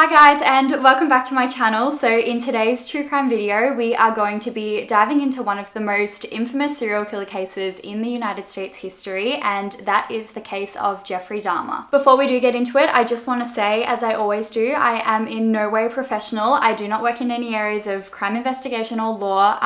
Hi guys, and welcome back to my channel. So in today's true crime video, we are going to be diving into one of the most infamous serial killer cases in the United States history, and that is the case of Jeffrey Dahmer. Before we do get into it, I just want to say, as I always do, I am in no way professional. I do not work in any areas of crime investigation or law.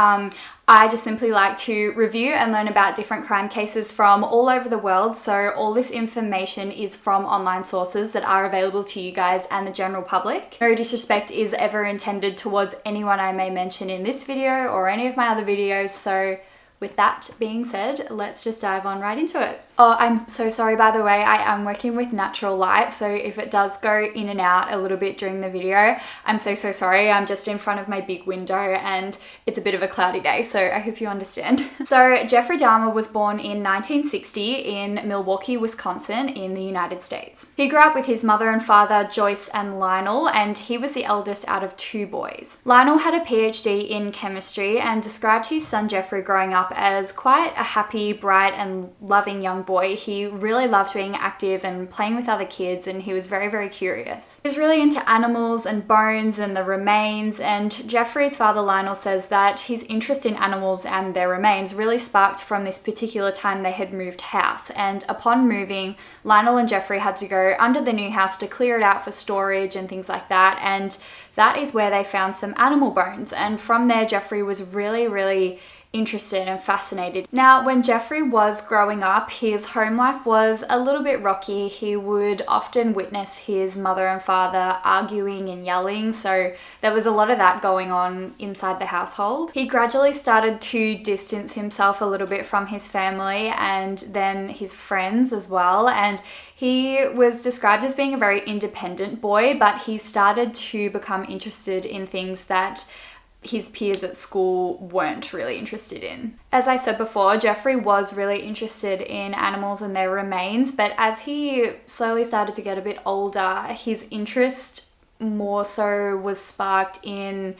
I just simply like to review and learn about different crime cases from all over the world. So all this information is from online sources that are available to you guys and the general public. No disrespect is ever intended towards anyone I may mention in this video or any of my other videos. So with that being said, let's just dive on right into it. Oh, I'm so sorry, by the way, I am working with natural light, so if it does go in and out a little bit during the video, I'm so sorry. I'm just in front of my big window and it's a bit of a cloudy day, so I hope you understand. So Jeffrey Dahmer was born in 1960 in Milwaukee, Wisconsin in the United States. He grew up with his mother and father, Joyce and Lionel, and he was the eldest out of two boys. Lionel had a PhD in chemistry and described his son Jeffrey growing up as quite a happy, bright and loving young boy. He really loved being active and playing with other kids, and he was very curious. He was really into animals and bones and the remains, and Jeffrey's father Lionel says that his interest in animals and their remains really sparked from this particular time they had moved house, and upon moving, Lionel and Jeffrey had to go under the new house to clear it out for storage and things like that, and that is where they found some animal bones, and from there Jeffrey was really interested and fascinated. Now, when Jeffrey was growing up, his home life was a little bit rocky. He would often witness his mother and father arguing and yelling, so there was a lot of that going on inside the household. He gradually started to distance himself a little bit from his family and then his friends as well, and he was described as being a very independent boy, but he started to become interested in things that his peers at school weren't really interested in. As I said before, Jeffrey was really interested in animals and their remains, but as he slowly started to get a bit older, his interest more so was sparked in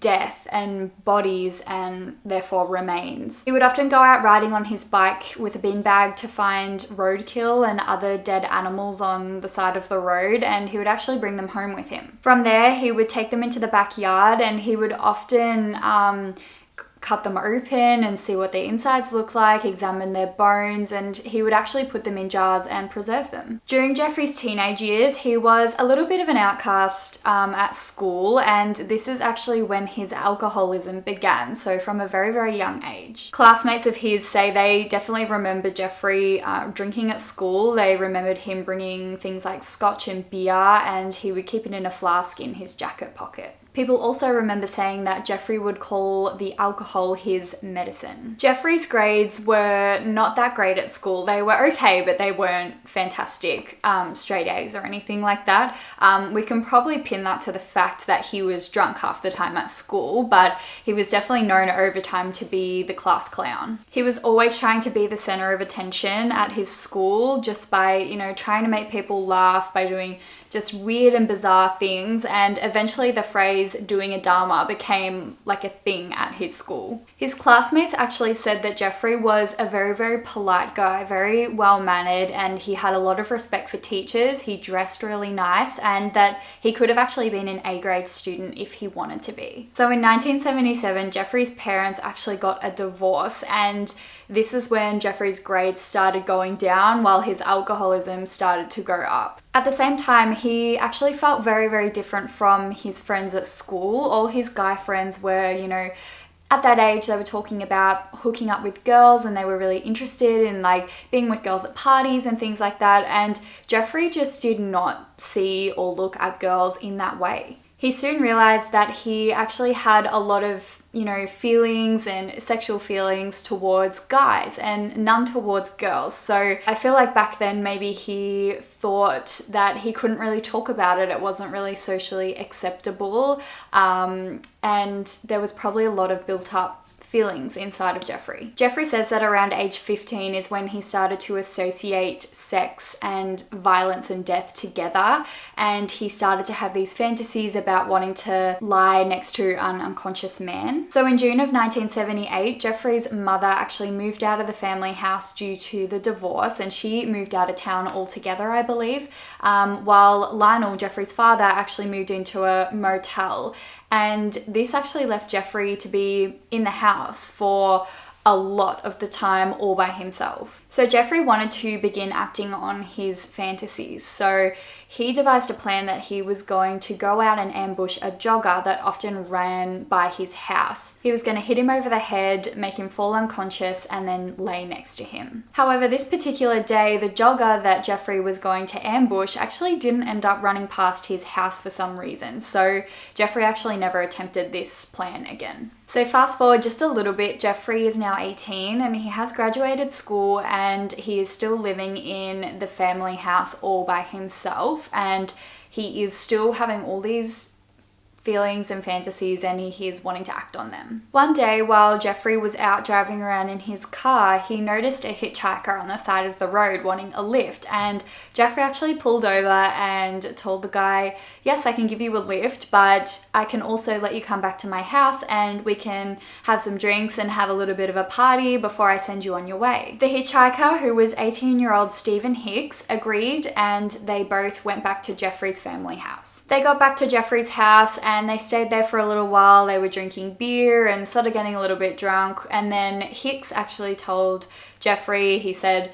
death and bodies and therefore remains. He would often go out riding on his bike with a beanbag to find roadkill and other dead animals on the side of the road, and he would actually bring them home with him. From there, he would take them into the backyard and he would often cut them open and see what their insides look like, examine their bones, and he would actually put them in jars and preserve them. During Jeffrey's teenage years, he was a little bit of an outcast at school, and this is actually when his alcoholism began, so from a very young age. Classmates of his say they definitely remember Jeffrey drinking at school. They remembered him bringing things like scotch and beer, and he would keep it in a flask in his jacket pocket. People also remember saying that Jeffrey would call the alcohol his medicine. Jeffrey's grades were not that great at school. They were okay, but they weren't fantastic, straight A's or anything like that. We can probably pin that to the fact that he was drunk half the time at school, but he was definitely known over time to be the class clown. He was always trying to be the center of attention at his school just by, trying to make people laugh by doing just weird and bizarre things, and eventually the phrase doing a Dahmer became like a thing at his school. His classmates actually said that Jeffrey was a very polite guy, very well-mannered, and he had a lot of respect for teachers. He dressed really nice, and that he could have actually been an A-grade student if he wanted to be. So in 1977, Jeffrey's parents actually got a divorce, and this is when Jeffrey's grades started going down while his alcoholism started to go up. At the same time, he actually felt very different from his friends at school. All his guy friends were, at that age, they were talking about hooking up with girls, and they were really interested in being with girls at parties and things like that. And Jeffrey just did not see or look at girls in that way. He soon realized that he actually had a lot of, feelings and sexual feelings towards guys and none towards girls. So I feel like back then maybe he thought that he couldn't really talk about it. It wasn't really socially acceptable. And there was probably a lot of built up feelings inside of Jeffrey. Jeffrey says that around age 15 is when he started to associate sex and violence and death together, and he started to have these fantasies about wanting to lie next to an unconscious man. So in June of 1978, Jeffrey's mother actually moved out of the family house due to the divorce, and she moved out of town altogether, I believe, while Lionel, Jeffrey's father, actually moved into a motel. And this actually left Jeffrey to be in the house for a lot of the time all by himself. So Jeffrey wanted to begin acting on his fantasies. So he devised a plan that he was going to go out and ambush a jogger that often ran by his house. He was going to hit him over the head, make him fall unconscious, and then lay next to him. However, this particular day, the jogger that Jeffrey was going to ambush actually didn't end up running past his house for some reason. So Jeffrey actually never attempted this plan again. So fast forward just a little bit, Jeffrey is now 18 and he has graduated school, and he is still living in the family house all by himself, and he is still having all these feelings and fantasies, and he is wanting to act on them. One day while Jeffrey was out driving around in his car, he noticed a hitchhiker on the side of the road wanting a lift, and Jeffrey actually pulled over and told the guy, yes, I can give you a lift, but I can also let you come back to my house and we can have some drinks and have a little bit of a party before I send you on your way. The hitchhiker, who was 18-year-old Stephen Hicks, agreed, and they both went back to Jeffrey's family house. They got back to Jeffrey's house and they stayed there for a little while. They were drinking beer and sort of getting a little bit drunk, and then Hicks actually told Jeffrey, he said,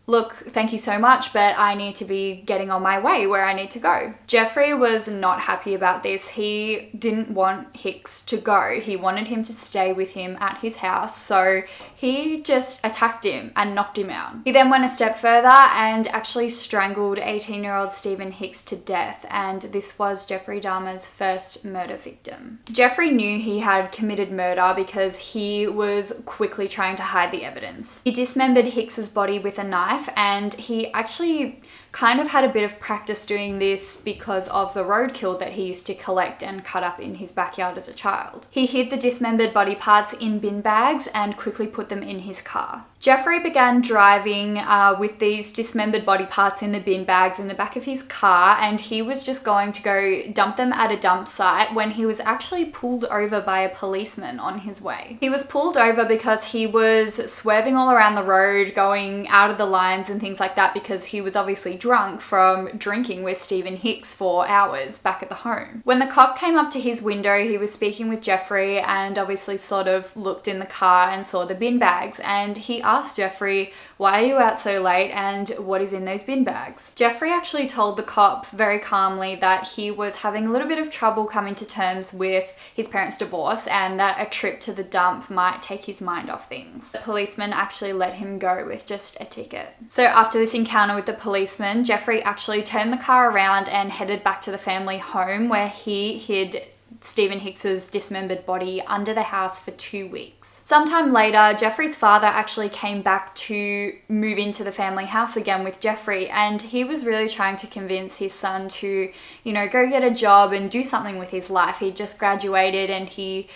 look, thank you so much, but I need to be getting on my way where I need to go. Jeffrey was not happy about this. He didn't want Hicks to go. He wanted him to stay with him at his house, so he just attacked him and knocked him out. He then went a step further and actually strangled 18-year-old Stephen Hicks to death, and this was Jeffrey Dahmer's first murder victim. Jeffrey knew he had committed murder because he was quickly trying to hide the evidence. He dismembered Hicks's body with a knife, and he actually kind of had a bit of practice doing this because of the roadkill that he used to collect and cut up in his backyard as a child. He hid the dismembered body parts in bin bags and quickly put them in his car. Jeffrey began driving with these dismembered body parts in the bin bags in the back of his car, and he was just going to go dump them at a dump site when he was actually pulled over by a policeman on his way. He was pulled over because he was swerving all around the road, going out of the lines and things like that, because he was obviously drunk from drinking with Stephen Hicks for hours back at the home. When the cop came up to his window, he was speaking with Jeffrey and obviously sort of looked in the car and saw the bin bags, and he asked Jeffrey, why are you out so late and what is in those bin bags? Jeffrey actually told the cop very calmly that he was having a little bit of trouble coming to terms with his parents' divorce and that a trip to the dump might take his mind off things. The policeman actually let him go with just a ticket. So after this encounter with the policeman, Jeffrey actually turned the car around and headed back to the family home, where he hid Stephen Hicks's dismembered body under the house for 2 weeks. Sometime later, Jeffrey's father actually came back to move into the family house again with Jeffrey, and he was really trying to convince his son to, go get a job and do something with his life. He just graduated and he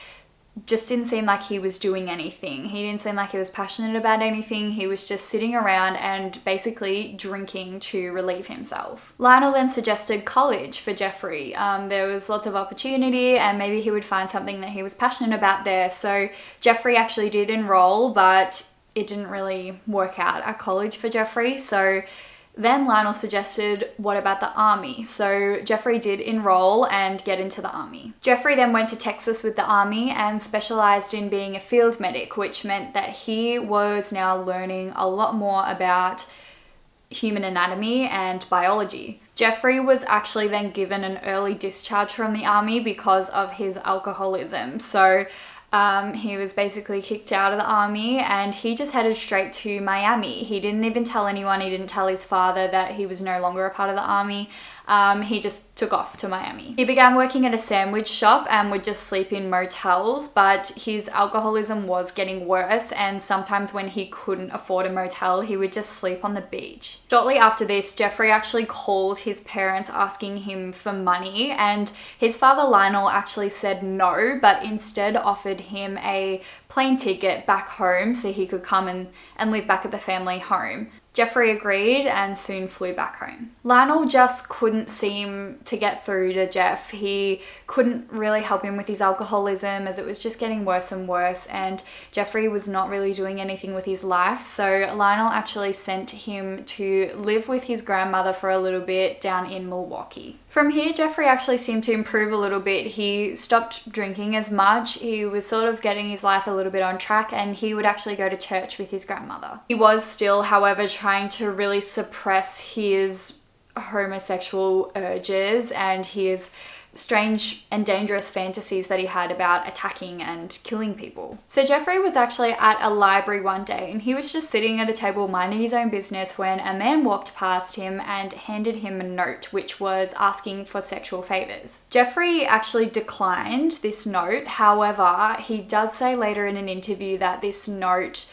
just didn't seem like he was doing anything. He didn't seem like he was passionate about anything. He was just sitting around and basically drinking to relieve himself. Lionel then suggested college for Jeffrey. There was lots of opportunity and maybe he would find something that he was passionate about there. So Jeffrey actually did enroll, but it didn't really work out at college for Jeffrey. So then Lionel suggested, what about the army? So Jeffrey did enroll and get into the army. Jeffrey then went to Texas with the army and specialized in being a field medic, which meant that he was now learning a lot more about human anatomy and biology. Jeffrey was actually then given an early discharge from the army because of his alcoholism. So he was basically kicked out of the army and he just headed straight to Miami. He didn't even tell anyone. He didn't tell his father that he was no longer a part of the army. he just took off to Miami. He began working at a sandwich shop and would just sleep in motels, but his alcoholism was getting worse, and sometimes when he couldn't afford a motel, he would just sleep on the beach. Shortly after this, Jeffrey actually called his parents asking him for money, and his father Lionel actually said no, but instead offered him a plane ticket back home so he could come and live back at the family home. Jeffrey agreed and soon flew back home. Lionel just couldn't seem to get through to Jeff. He couldn't really help him with his alcoholism as it was just getting worse and worse, and Jeffrey was not really doing anything with his life. So Lionel actually sent him to live with his grandmother for a little bit down in Milwaukee. From here, Jeffrey actually seemed to improve a little bit. He stopped drinking as much. He was sort of getting his life a little bit on track, and he would actually go to church with his grandmother. He was still, however, trying to really suppress his homosexual urges and his strange and dangerous fantasies that he had about attacking and killing people. So Jeffrey was actually at a library one day, and he was just sitting at a table minding his own business when a man walked past him and handed him a note which was asking for sexual favors. Jeffrey actually declined this note. However, he does say later in an interview that this note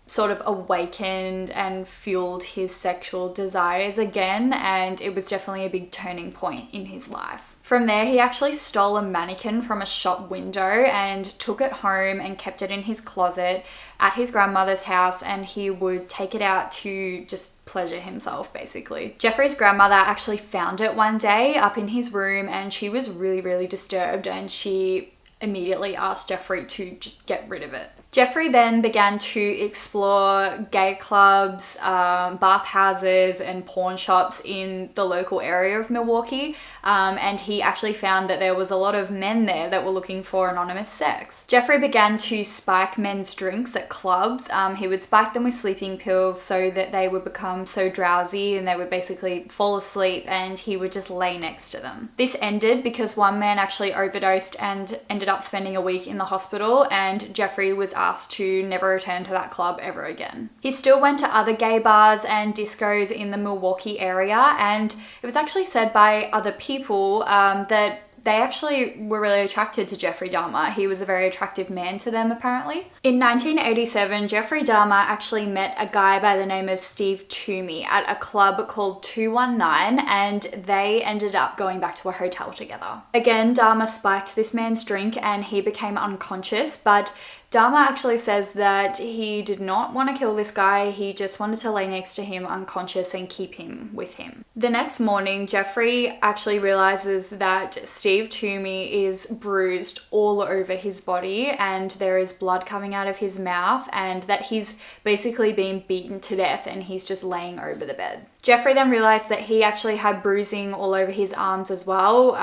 sort of awakened and fueled his sexual desires again, and it was definitely a big turning point in his life. From there, he actually stole a mannequin from a shop window and took it home and kept it in his closet at his grandmother's house, and he would take it out to just pleasure himself, basically. Jeffrey's grandmother actually found it one day up in his room, and she was really, really disturbed, and she immediately asked Jeffrey to just get rid of it. Jeffrey then began to explore gay clubs, bathhouses and pawn shops in the local area of Milwaukee, and he actually found that there was a lot of men there that were looking for anonymous sex. Jeffrey began to spike men's drinks at clubs. He would spike them with sleeping pills so that they would become so drowsy and they would basically fall asleep, and he would just lay next to them. This ended because one man actually overdosed and ended up spending a week in the hospital, and Jeffrey was asked to never return to that club ever again. He still went to other gay bars and discos in the Milwaukee area, and it was actually said by other people that they actually were really attracted to Jeffrey Dahmer. He was a very attractive man to them, apparently. In 1987, Jeffrey Dahmer actually met a guy by the name of Steve Toomey at a club called 219, and they ended up going back to a hotel together. Again, Dahmer spiked this man's drink and he became unconscious, but Dahmer actually says that he did not want to kill this guy. He just wanted to lay next to him unconscious and keep him with him. The next morning, Jeffrey actually realizes that Steve Toomey is bruised all over his body and there is blood coming out of his mouth, and that he's basically been beaten to death and he's just laying over the bed. Jeffrey then realized that he actually had bruising all over his arms as well,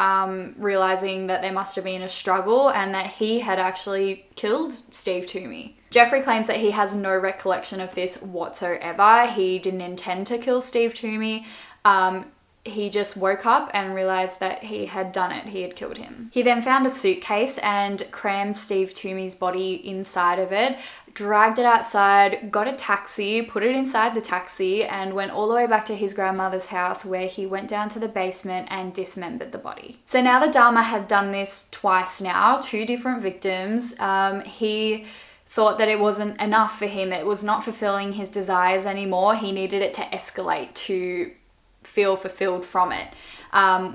realizing that there must have been a struggle and that he had actually killed Steve Toomey. Jeffrey claims that he has no recollection of this whatsoever. He didn't intend to kill Steve Toomey. He just woke up and realized that he had done it. He had killed him. He then found a suitcase and crammed Steve Toomey's body inside of it, dragged it outside, got a taxi, put it inside the taxi, and went all the way back to his grandmother's house, where he went down to the basement and dismembered the body. So now that Dahmer had done this twice now, 2 different victims, he thought that it wasn't enough for him. It was not fulfilling his desires anymore. He needed it to escalate to feel fulfilled from it,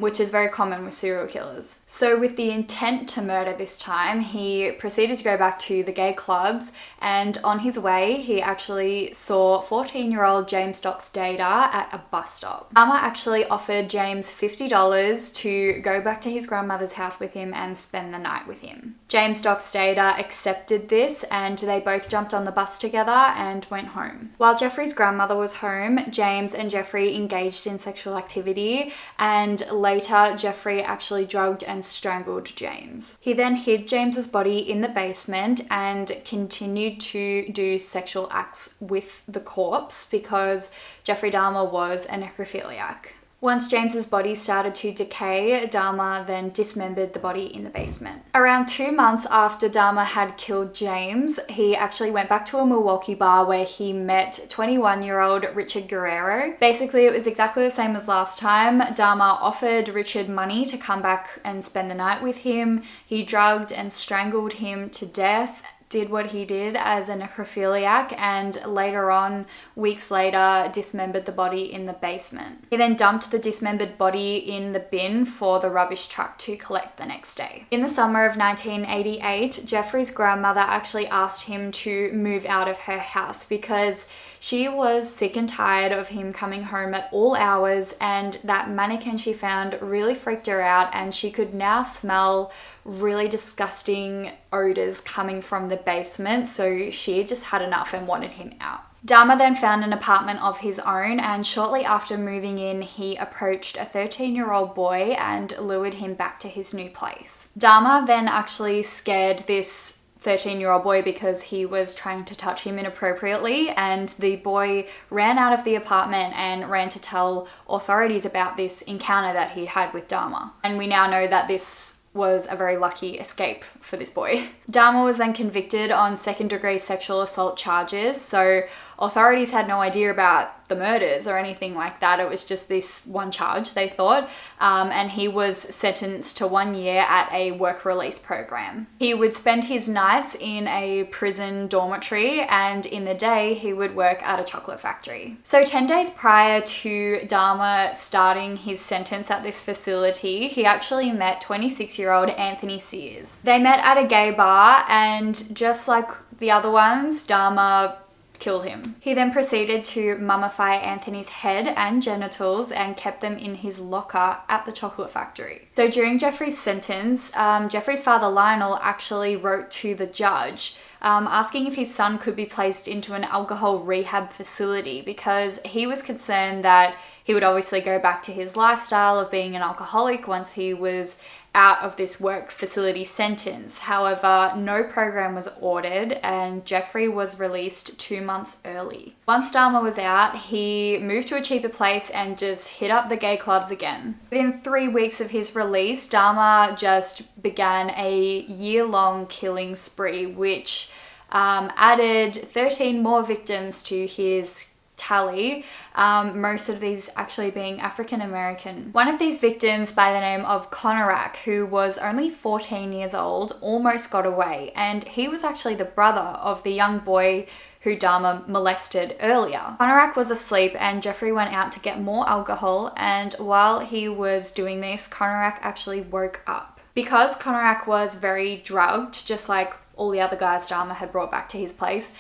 which is very common with serial killers. So with the intent to murder this time, he proceeded to go back to the gay clubs, and on his way, he actually saw 14-year-old James Stocks Data at a bus stop. Dahmer actually offered James $50 to go back to his grandmother's house with him and spend the night with him. James Stocks Data accepted this, and they both jumped on the bus together and went home. While Jeffrey's grandmother was home, James and Jeffrey engaged in sexual activity, and later Jeffrey actually drugged and strangled James. He then hid James's body in the basement and continued to do sexual acts with the corpse because Jeffrey Dahmer was a necrophiliac. Once James's body started to decay, Dahmer then dismembered the body in the basement. Around 2 months after Dahmer had killed James, he actually went back to a Milwaukee bar where he met 21-year-old Richard Guerrero. Basically, it was exactly the same as last time. Dahmer offered Richard money to come back and spend the night with him. He drugged and strangled him to death, did what he did as a necrophiliac, and later on, weeks later, dismembered the body in the basement. He then dumped the dismembered body in the bin for the rubbish truck to collect the next day. In the summer of 1988, Jeffrey's grandmother actually asked him to move out of her house because she was sick and tired of him coming home at all hours, and that mannequin she found really freaked her out, and she could now smell really disgusting odors coming from the basement, so she just had enough and wanted him out. Dahmer then found an apartment of his own, and shortly after moving in, he approached a 13-year-old boy and lured him back to his new place. Dahmer then actually scared this 13-year-old boy because he was trying to touch him inappropriately, and the boy ran out of the apartment and ran to tell authorities about this encounter that he'd had with Dahmer. And we now know that this was a very lucky escape for this boy. Dahmer was then convicted on second-degree sexual assault charges, so authorities had no idea about the murders or anything like that. It was just this one charge, they thought, and he was sentenced to 1 year at a work release program. He would spend his nights in a prison dormitory, and in the day he would work at a chocolate factory. So 10 days prior to Dahmer starting his sentence at this facility, he actually met 26-year-old Anthony Sears. They met at a gay bar, and just like the other ones, Dahmer killed him. He then proceeded to mummify Anthony's head and genitals and kept them in his locker at the chocolate factory. So during Jeffrey's sentence, Jeffrey's father Lionel actually wrote to the judge asking if his son could be placed into an alcohol rehab facility because he was concerned that he would obviously go back to his lifestyle of being an alcoholic once he was out of this work facility sentence. However, no program was ordered and Jeffrey was released 2 months early. Once Dahmer was out, he moved to a cheaper place and just hit up the gay clubs again. Within 3 weeks of his release, Dahmer just began a year-long killing spree, which added 13 more victims to his tally, most of these actually being African American. One of these victims by the name of Konorak, who was only 14 years old, almost got away, and he was actually the brother of the young boy who Dahmer molested earlier. Konorak was asleep and Jeffrey went out to get more alcohol, and while he was doing this, Konorak actually woke up. Because Konorak was very drugged, just like all the other guys Dahmer had brought back to his place,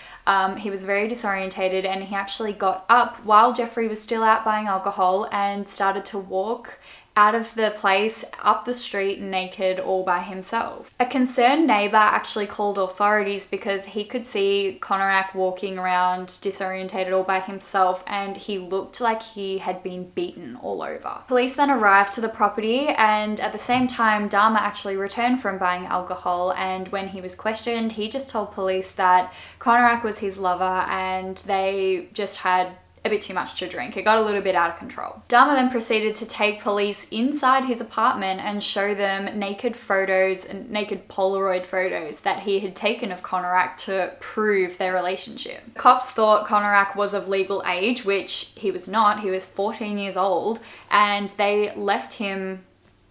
he was very disorientated, and he actually got up while Jeffrey was still out buying alcohol and started to walk out of the place up the street naked all by himself. A concerned neighbor actually called authorities because he could see Konorak walking around disorientated all by himself, and he looked like he had been beaten all over. Police then arrived to the property, and at the same time Dahmer actually returned from buying alcohol, and when he was questioned, he just told police that Konorak was his lover and they just had a bit too much to drink. It got a little bit out of control. Dahmer then proceeded to take police inside his apartment and show them naked photos and naked Polaroid photos that he had taken of Konorak to prove their relationship. Cops thought Konorak was of legal age, which he was not. He was 14 years old, and they left him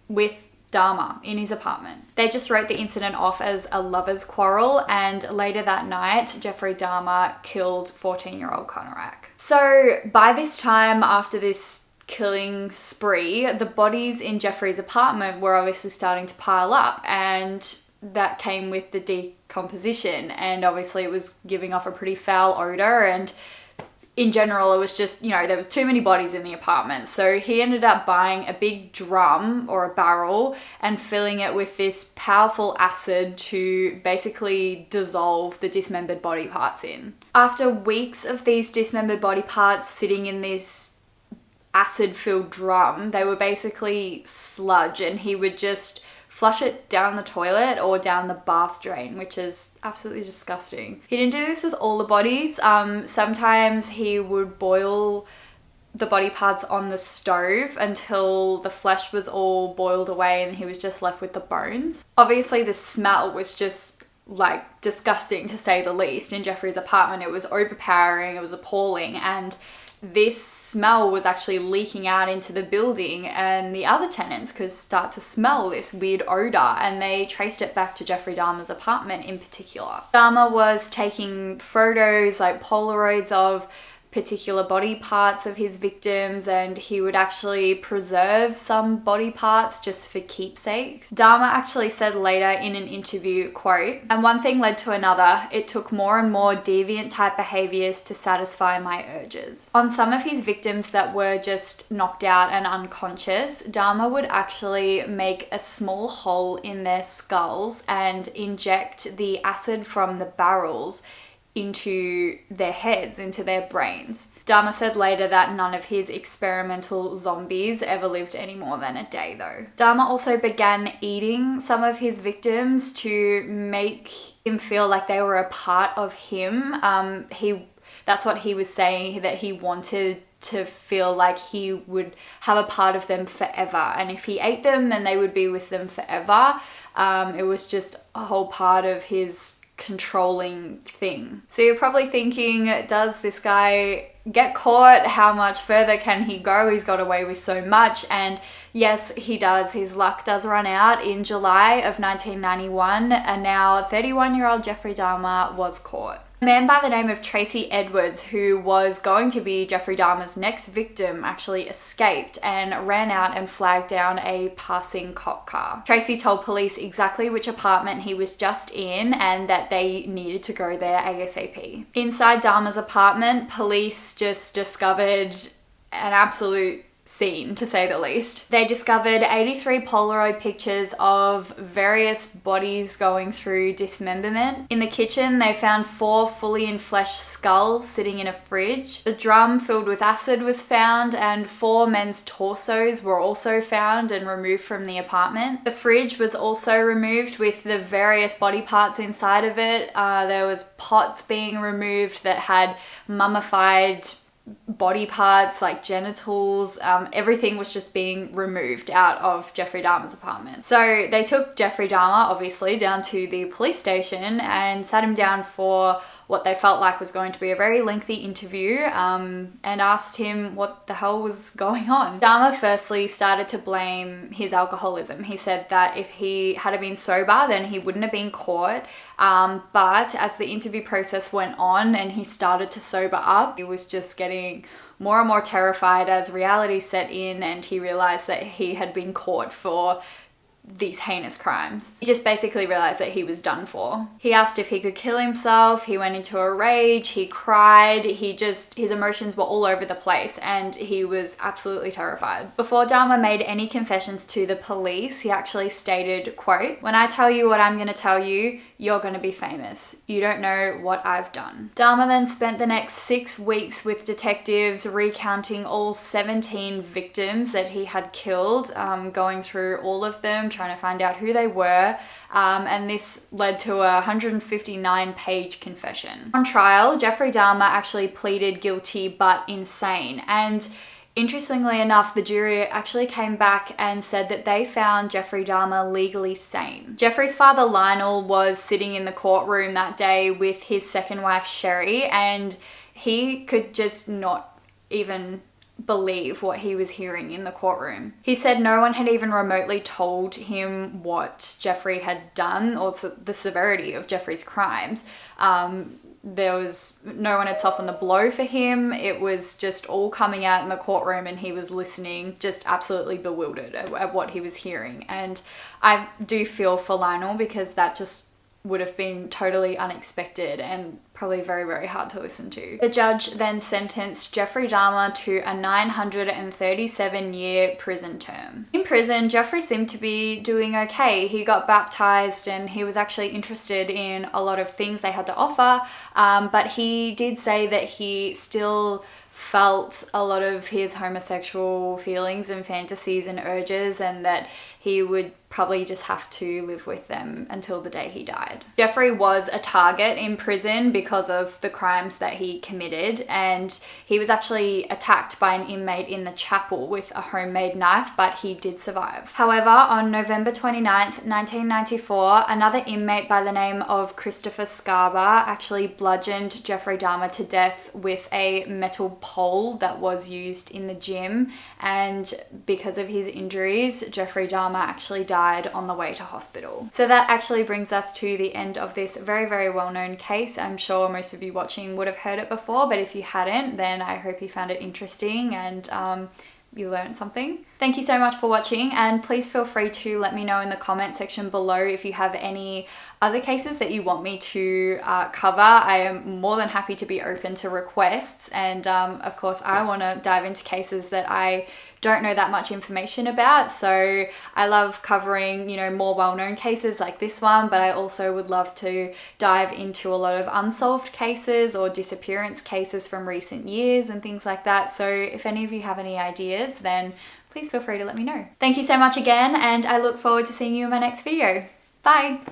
with Dahmer in his apartment. They just wrote the incident off as a lover's quarrel, and later that night, Jeffrey Dahmer killed 14-year-old Konorak. So by this time, after this killing spree, the bodies in Jeffrey's apartment were obviously starting to pile up, and that came with the decomposition, and obviously it was giving off a pretty foul odor, and in general, it was just, you know, there was too many bodies in the apartment. So he ended up buying a big drum or a barrel and filling it with this powerful acid to basically dissolve the dismembered body parts in. After weeks of these dismembered body parts sitting in this acid-filled drum, they were basically sludge, and he would just flush it down the toilet or down the bath drain, which is absolutely disgusting. He didn't do this with all the bodies. Sometimes he would boil the body parts on the stove until the flesh was all boiled away and he was just left with the bones. Obviously the smell was just like disgusting to say the least. In Jeffrey's apartment, it was overpowering, it was appalling, and this smell was actually leaking out into the building, and the other tenants could start to smell this weird odor, and they traced it back to Jeffrey Dahmer's apartment in particular. Dahmer was taking photos, like Polaroids of particular body parts of his victims, and he would actually preserve some body parts just for keepsakes. Dahmer actually said later in an interview, quote, "And one thing led to another. It took more and more deviant type behaviors to satisfy my urges." On some of his victims that were just knocked out and unconscious, Dahmer would actually make a small hole in their skulls and inject the acid from the barrels into their heads, into their brains. Dahmer said later that none of his experimental zombies ever lived any more than a day though. Dahmer also began eating some of his victims to make him feel like they were a part of him. That's what he was saying, that he wanted to feel like he would have a part of them forever, and if he ate them then they would be with them forever. It was just a whole part of his controlling thing. So you're probably thinking, does this guy get caught? How much further can he go? He's got away with so much. And yes, he does. His luck does run out. In July of 1991, a now 31-year-old Jeffrey Dahmer was caught. A man by the name of Tracy Edwards, who was going to be Jeffrey Dahmer's next victim, actually escaped and ran out and flagged down a passing cop car. Tracy told police exactly which apartment he was just in and that they needed to go there ASAP. Inside Dahmer's apartment, police just discovered an absolute scene, to say the least. They discovered 83 Polaroid pictures of various bodies going through dismemberment. In the kitchen, they found 4 fully enfleshed skulls sitting in a fridge. The drum filled with acid was found, and 4 men's torsos were also found and removed from the apartment. The fridge was also removed with the various body parts inside of it. There was pots being removed that had mummified body parts like genitals. Everything was just being removed out of Jeffrey Dahmer's apartment. So they took Jeffrey Dahmer obviously down to the police station and sat him down for what they felt like was going to be a very lengthy interview, and asked him what the hell was going on. Dahmer firstly started to blame his alcoholism. He said that if he had been sober, then he wouldn't have been caught. But as the interview process went on and he started to sober up, he was just getting more and more terrified as reality set in, and he realized that he had been caught for these heinous crimes. He just basically realized that he was done for. He asked if he could kill himself. He went into a rage. He cried. His emotions were all over the place, and he was absolutely terrified. Before Dahmer made any confessions to the police, he actually stated, quote, "When I tell you what I'm going to tell you, you're going to be famous. You don't know what I've done." Dahmer then spent the next 6 weeks with detectives recounting all 17 victims that he had killed, going through all of them, trying to find out who they were, and this led to a 159-page confession. On trial, Jeffrey Dahmer actually pleaded guilty but insane, and interestingly enough, the jury actually came back and said that they found Jeffrey Dahmer legally sane. Jeffrey's father Lionel was sitting in the courtroom that day with his second wife Sherry, and he could just not even believe what he was hearing in the courtroom. He said no one had even remotely told him what Jeffrey had done or the severity of Jeffrey's crimes. No one had softened the blow for him. It was just all coming out in the courtroom, and he was listening, just absolutely bewildered at what he was hearing. And I do feel for Lionel, because that just would have been totally unexpected and probably very, very hard to listen to. The judge then sentenced Jeffrey Dahmer to a 937-year prison term. In prison, Jeffrey seemed to be doing okay. He got baptized and he was actually interested in a lot of things they had to offer, but he did say that he still felt a lot of his homosexual feelings and fantasies and urges, and that he would probably just have to live with them until the day he died. Jeffrey was a target in prison because of the crimes that he committed, and he was actually attacked by an inmate in the chapel with a homemade knife, but he did survive. However, on November 29th, 1994, another inmate by the name of Christopher Scarber actually bludgeoned Jeffrey Dahmer to death with a metal pole that was used in the gym, and because of his injuries, Jeffrey Dahmer actually died on the way to hospital. So that actually brings us to the end of this very, very well-known case. I'm sure most of you watching would have heard it before, but if you hadn't, then I hope you found it interesting and you learned something. Thank you so much for watching, and please feel free to let me know in the comment section below if you have any other cases that you want me to cover. I am more than happy to be open to requests, and of course I want to dive into cases that I don't know that much information about. So I love covering, you know, more well-known cases like this one, but I also would love to dive into a lot of unsolved cases or disappearance cases from recent years and things like that. So if any of you have any ideas, then please feel free to let me know. Thank you so much again, and I look forward to seeing you in my next video. Bye!